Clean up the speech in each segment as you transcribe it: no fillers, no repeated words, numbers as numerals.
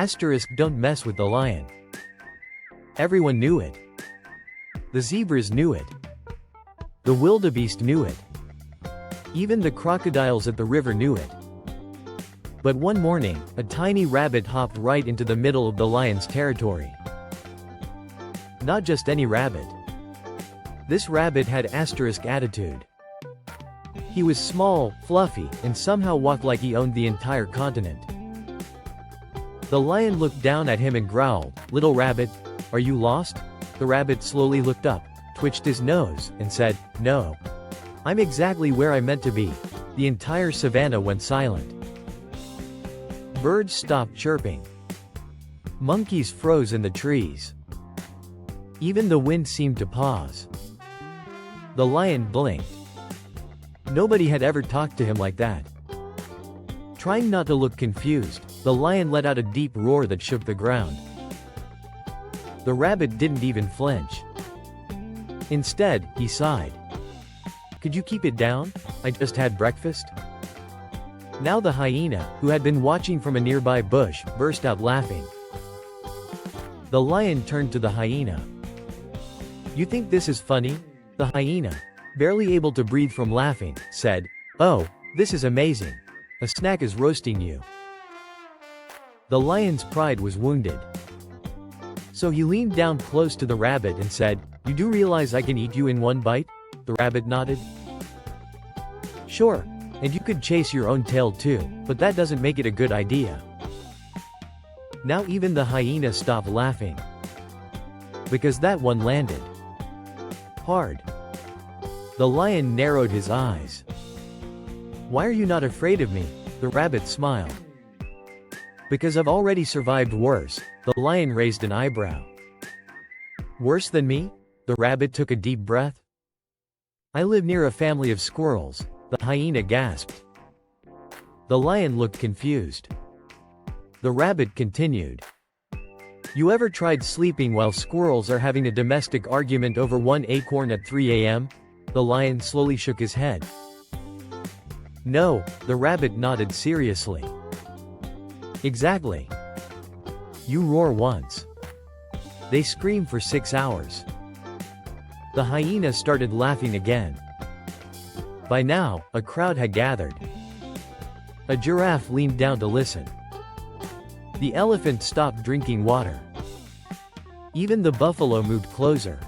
Asterisk don't mess with the lion. Everyone knew it. The zebras knew it. The wildebeest knew it. Even the crocodiles at the river knew it. But one morning, a tiny rabbit hopped right into the middle of the lion's territory. Not just any rabbit. This rabbit had asterisk attitude. He was small, fluffy, and somehow walked like he owned the entire continent. The lion looked down at him and growled, "Little rabbit, are you lost?" The rabbit slowly looked up, twitched his nose, and said, "No. I'm exactly where I meant to be." The entire savannah went silent. Birds stopped chirping. Monkeys froze in the trees. Even the wind seemed to pause. The lion blinked. Nobody had ever talked to him like that. Trying not to look confused, the lion let out a deep roar that shook the ground. The rabbit didn't even flinch. Instead, he sighed. "Could you keep it down? I just had breakfast." Now the hyena, who had been watching from a nearby bush, burst out laughing. The lion turned to the hyena. "You think this is funny?" The hyena, barely able to breathe from laughing, said, "Oh, this is amazing. A snack is roasting you." The lion's pride was wounded. So he leaned down close to the rabbit and said, "You do realize I can eat you in one bite?" The rabbit nodded. "Sure, and you could chase your own tail too, but that doesn't make it a good idea." Now even the hyena stopped laughing. Because that one landed hard. The lion narrowed his eyes. "Why are you not afraid of me?" The rabbit smiled. "Because I've already survived worse." The lion raised an eyebrow. "Worse than me?" The rabbit took a deep breath. "I live near a family of squirrels," the hyena gasped. The lion looked confused. The rabbit continued. "You ever tried sleeping while squirrels are having a domestic argument over one acorn at 3 a.m.? The lion slowly shook his head. "No," the rabbit nodded seriously. "Exactly. You roar once. They scream for 6 hours." The hyena started laughing again. By now, a crowd had gathered. A giraffe leaned down to listen. The elephant stopped drinking water. Even the buffalo moved closer.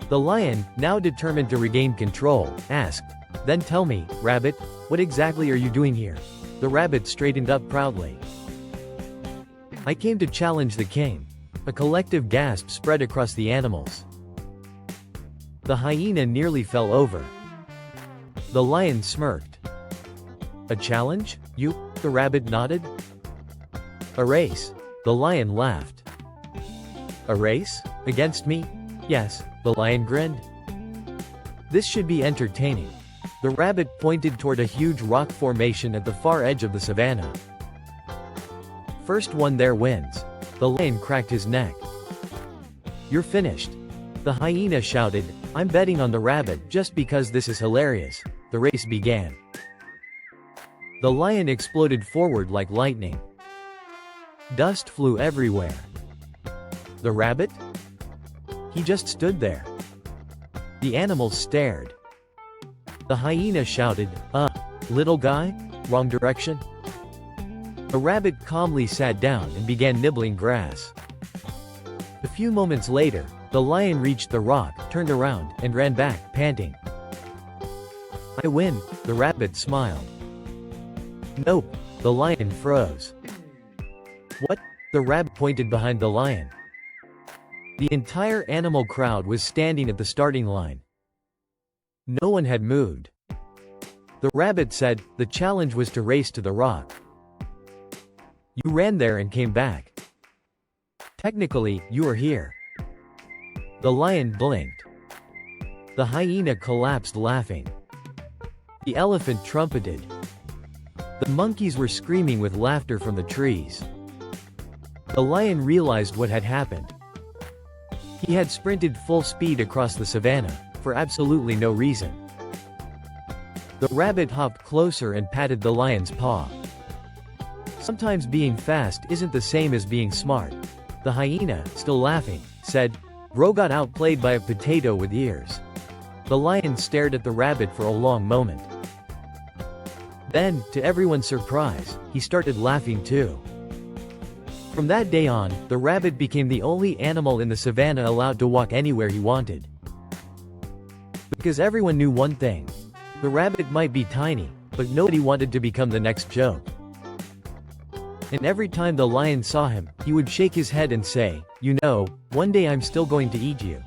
The lion, now determined to regain control, asked, "Then tell me, rabbit, what exactly are you doing here?" The rabbit straightened up proudly. "I came to challenge the king." A collective gasp spread across the animals. The hyena nearly fell over. The lion smirked. "A challenge? You?" The rabbit nodded. "A race." The lion laughed. "A race? Against me?" "Yes," the lion grinned. "This should be entertaining." The rabbit pointed toward a huge rock formation at the far edge of the savannah. "First one there wins." The lion cracked his neck. "You're finished." The hyena shouted, "I'm betting on the rabbit just because this is hilarious." The race began. The lion exploded forward like lightning. Dust flew everywhere. The rabbit? He just stood there. The animals stared. The hyena shouted, little guy? Wrong direction?" The rabbit calmly sat down and began nibbling grass. A few moments later, the lion reached the rock, turned around, and ran back, panting. "I win," the rabbit smiled. "Nope," the lion froze. "What?" The rabbit pointed behind the lion. The entire animal crowd was standing at the starting line. No one had moved. The rabbit said, "The challenge was to race to the rock. You ran there and came back. Technically, you are here." The lion blinked. The hyena collapsed laughing. The elephant trumpeted. The monkeys were screaming with laughter from the trees. The lion realized what had happened. He had sprinted full speed across the savannah, for absolutely no reason. The rabbit hopped closer and patted the lion's paw. Sometimes being fast isn't the same as being smart. The hyena, still laughing, said, "Bro got outplayed by a potato with ears." The lion stared at the rabbit for a long moment. Then, to everyone's surprise, he started laughing too. From that day on, the rabbit became the only animal in the savannah allowed to walk anywhere he wanted. Because everyone knew one thing. The rabbit might be tiny, but nobody wanted to become the next joke. And every time the lion saw him, he would shake his head and say, "You know, one day I'm still going to eat you."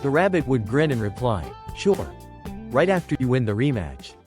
The rabbit would grin and reply, "Sure. Right after you win the rematch."